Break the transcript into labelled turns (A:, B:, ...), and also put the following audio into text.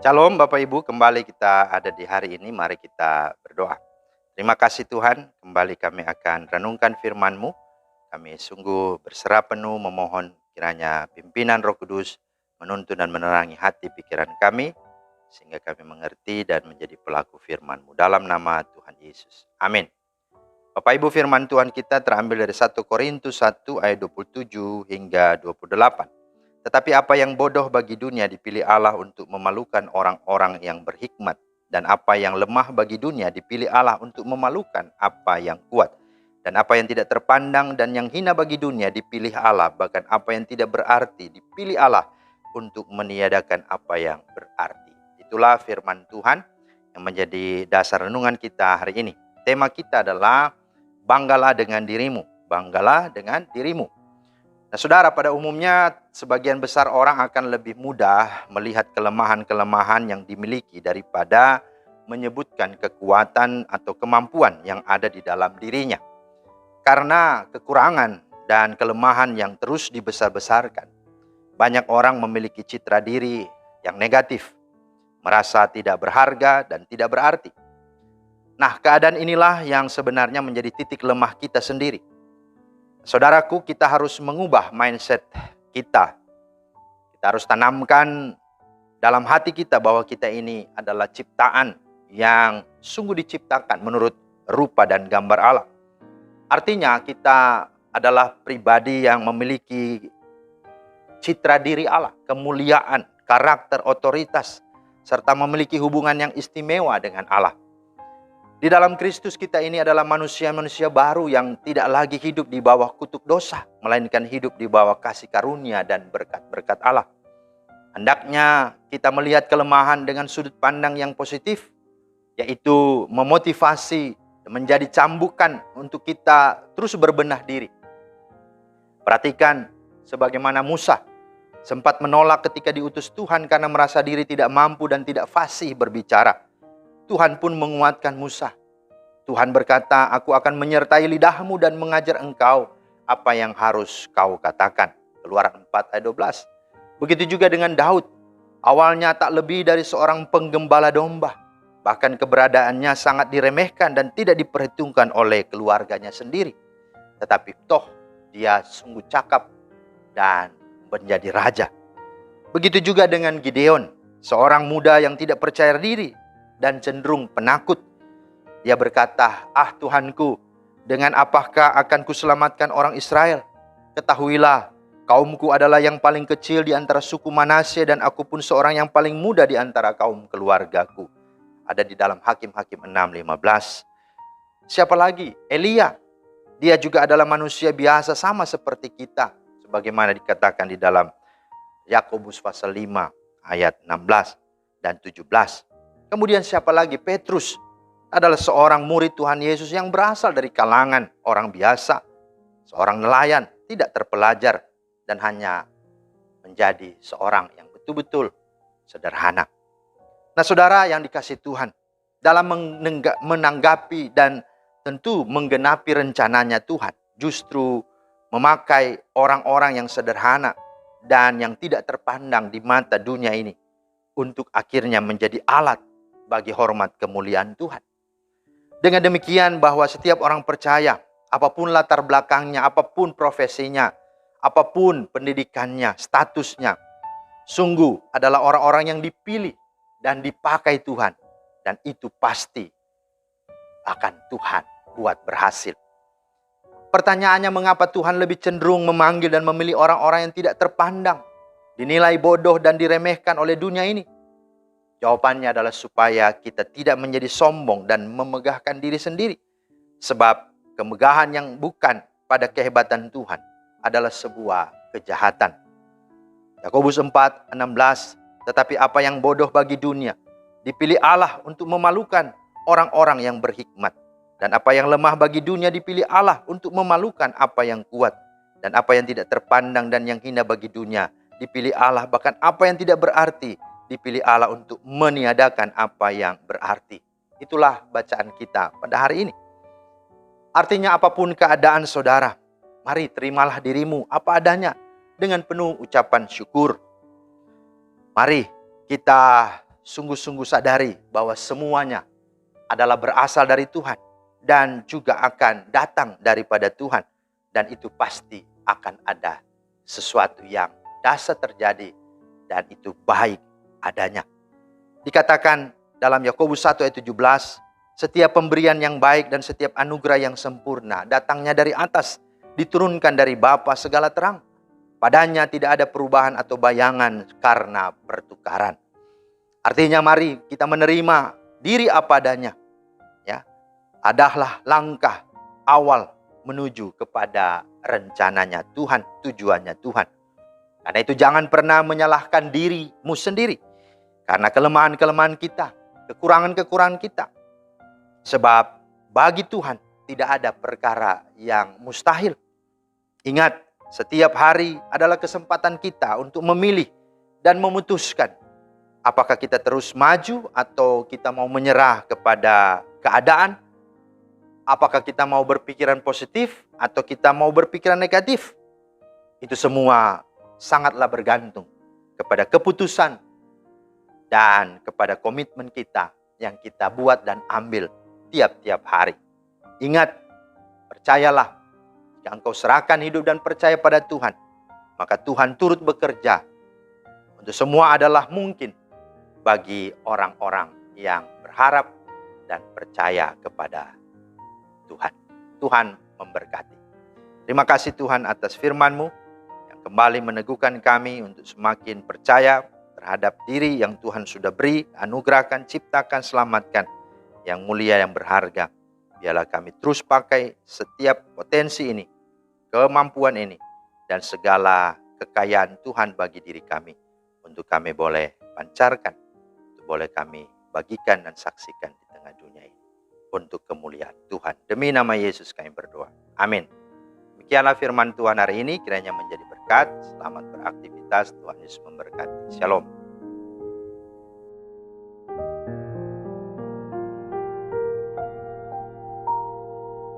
A: Shalom Bapak Ibu, kembali kita ada di hari ini, mari kita berdoa. Terima kasih Tuhan, kembali kami akan renungkan firman-Mu. Kami sungguh berserah penuh memohon kiranya pimpinan Roh Kudus menuntun dan menerangi hati pikiran kami, sehingga kami mengerti dan menjadi pelaku firman-Mu. Dalam nama Tuhan Yesus. Amin. Bapak Ibu, firman Tuhan kita terambil dari 1 Korintus 1 ayat 27 hingga 28. Tetapi apa yang bodoh bagi dunia dipilih Allah untuk memalukan orang-orang yang berhikmat. Dan apa yang lemah bagi dunia dipilih Allah untuk memalukan apa yang kuat. Dan apa yang tidak terpandang dan yang hina bagi dunia dipilih Allah. Bahkan apa yang tidak berarti dipilih Allah untuk meniadakan apa yang berarti. Itulah firman Tuhan yang menjadi dasar renungan kita hari ini. Tema kita adalah banggalah dengan dirimu. Banggalah dengan dirimu. Nah, saudara, pada umumnya sebagian besar orang akan lebih mudah melihat kelemahan-kelemahan yang dimiliki daripada menyebutkan kekuatan atau kemampuan yang ada di dalam dirinya. Karena kekurangan dan kelemahan yang terus dibesar-besarkan, banyak orang memiliki citra diri yang negatif, merasa tidak berharga dan tidak berarti. Nah, keadaan inilah yang sebenarnya menjadi titik lemah kita sendiri. Saudaraku, kita harus mengubah mindset kita. Kita harus tanamkan dalam hati kita bahwa kita ini adalah ciptaan yang sungguh diciptakan menurut rupa dan gambar Allah. Artinya kita adalah pribadi yang memiliki citra diri Allah, kemuliaan, karakter, otoritas, serta memiliki hubungan yang istimewa dengan Allah. Di dalam Kristus kita ini adalah manusia-manusia baru yang tidak lagi hidup di bawah kutuk dosa, melainkan hidup di bawah kasih karunia dan berkat-berkat Allah. Hendaknya kita melihat kelemahan dengan sudut pandang yang positif, yaitu memotivasi, menjadi cambukan untuk kita terus berbenah diri. Perhatikan sebagaimana Musa sempat menolak ketika diutus Tuhan karena merasa diri tidak mampu dan tidak fasih berbicara. Tuhan pun menguatkan Musa. Tuhan berkata, aku akan menyertai lidahmu dan mengajar engkau apa yang harus kau katakan. Keluaran 4 ayat 12. Begitu juga dengan Daud. Awalnya tak lebih dari seorang penggembala domba. Bahkan keberadaannya sangat diremehkan dan tidak diperhitungkan oleh keluarganya sendiri. Tetapi toh dia sungguh cakap dan menjadi raja. Begitu juga dengan Gideon. Seorang muda yang tidak percaya diri dan cenderung penakut. Dia berkata, Tuhanku, dengan apakah akan kuselamatkan orang Israel? Ketahuilah, kaumku adalah yang paling kecil di antara suku Manasye dan aku pun seorang yang paling muda di antara kaum keluargaku. Ada di dalam Hakim-Hakim 6:15. Siapa lagi? Elia. Dia juga adalah manusia biasa sama seperti kita. Sebagaimana dikatakan di dalam Yakobus pasal 5 ayat 16 dan 17. Kemudian siapa lagi? Petrus adalah seorang murid Tuhan Yesus yang berasal dari kalangan orang biasa. Seorang nelayan, tidak terpelajar, dan hanya menjadi seorang yang betul-betul sederhana. Nah, saudara yang dikasihi Tuhan, dalam menanggapi dan tentu menggenapi rencananya Tuhan, justru memakai orang-orang yang sederhana dan yang tidak terpandang di mata dunia ini untuk akhirnya menjadi alat bagi hormat kemuliaan Tuhan. Dengan demikian bahwa setiap orang percaya, apapun latar belakangnya, apapun profesinya, apapun pendidikannya, statusnya, sungguh adalah orang-orang yang dipilih dan dipakai Tuhan. Dan itu pasti akan Tuhan buat berhasil. Pertanyaannya, mengapa Tuhan lebih cenderung memanggil dan memilih orang-orang yang tidak terpandang, dinilai bodoh dan diremehkan oleh dunia ini? Jawabannya adalah supaya kita tidak menjadi sombong dan memegahkan diri sendiri. Sebab kemegahan yang bukan pada kehebatan Tuhan adalah sebuah kejahatan. Yakobus 4:16. Tetapi apa yang bodoh bagi dunia dipilih Allah untuk memalukan orang-orang yang berhikmat. Dan apa yang lemah bagi dunia dipilih Allah untuk memalukan apa yang kuat. Dan apa yang tidak terpandang dan yang hina bagi dunia dipilih Allah. Bahkan apa yang tidak berarti dipilih Allah untuk meniadakan apa yang berarti. Itulah bacaan kita pada hari ini. Artinya apapun keadaan saudara, mari terimalah dirimu apa adanya dengan penuh ucapan syukur. Mari kita sungguh-sungguh sadari bahwa semuanya adalah berasal dari Tuhan dan juga akan datang daripada Tuhan. Dan itu pasti akan ada sesuatu yang dahsyat terjadi dan itu baik adanya. Dikatakan dalam Yakobus 1 ayat 17, setiap pemberian yang baik dan setiap anugerah yang sempurna datangnya dari atas, diturunkan dari Bapa segala terang. Padanya tidak ada perubahan atau bayangan karena pertukaran. Artinya mari kita menerima diri apa adanya. Ya, adalah langkah awal menuju kepada rencananya Tuhan, tujuannya Tuhan. Karena itu jangan pernah menyalahkan dirimu sendiri. Karena kelemahan-kelemahan kita, kekurangan-kekurangan kita. Sebab bagi Tuhan tidak ada perkara yang mustahil. Ingat, setiap hari adalah kesempatan kita untuk memilih dan memutuskan. Apakah kita terus maju atau kita mau menyerah kepada keadaan? Apakah kita mau berpikiran positif atau kita mau berpikiran negatif? Itu semua sangatlah bergantung kepada keputusan dan kepada komitmen kita yang kita buat dan ambil tiap-tiap hari. Ingat, percayalah, jika engkau serahkan hidup dan percaya pada Tuhan, maka Tuhan turut bekerja. Untuk semua adalah mungkin bagi orang-orang yang berharap dan percaya kepada Tuhan. Tuhan memberkati. Terima kasih Tuhan atas firman-Mu yang kembali meneguhkan kami untuk semakin percaya terhadap diri yang Tuhan sudah beri, anugerahkan, ciptakan, selamatkan, yang mulia, yang berharga. Biarlah kami terus pakai setiap potensi ini, kemampuan ini, dan segala kekayaan Tuhan bagi diri kami, untuk kami boleh pancarkan, untuk boleh kami bagikan dan saksikan di tengah dunia ini, untuk kemuliaan Tuhan. Demi nama Yesus kami berdoa. Amin. Demikianlah firman Tuhan hari ini, kiranya menjadi berkat. Selamat beraktivitas, Tuhan Yesus memberkati. Shalom.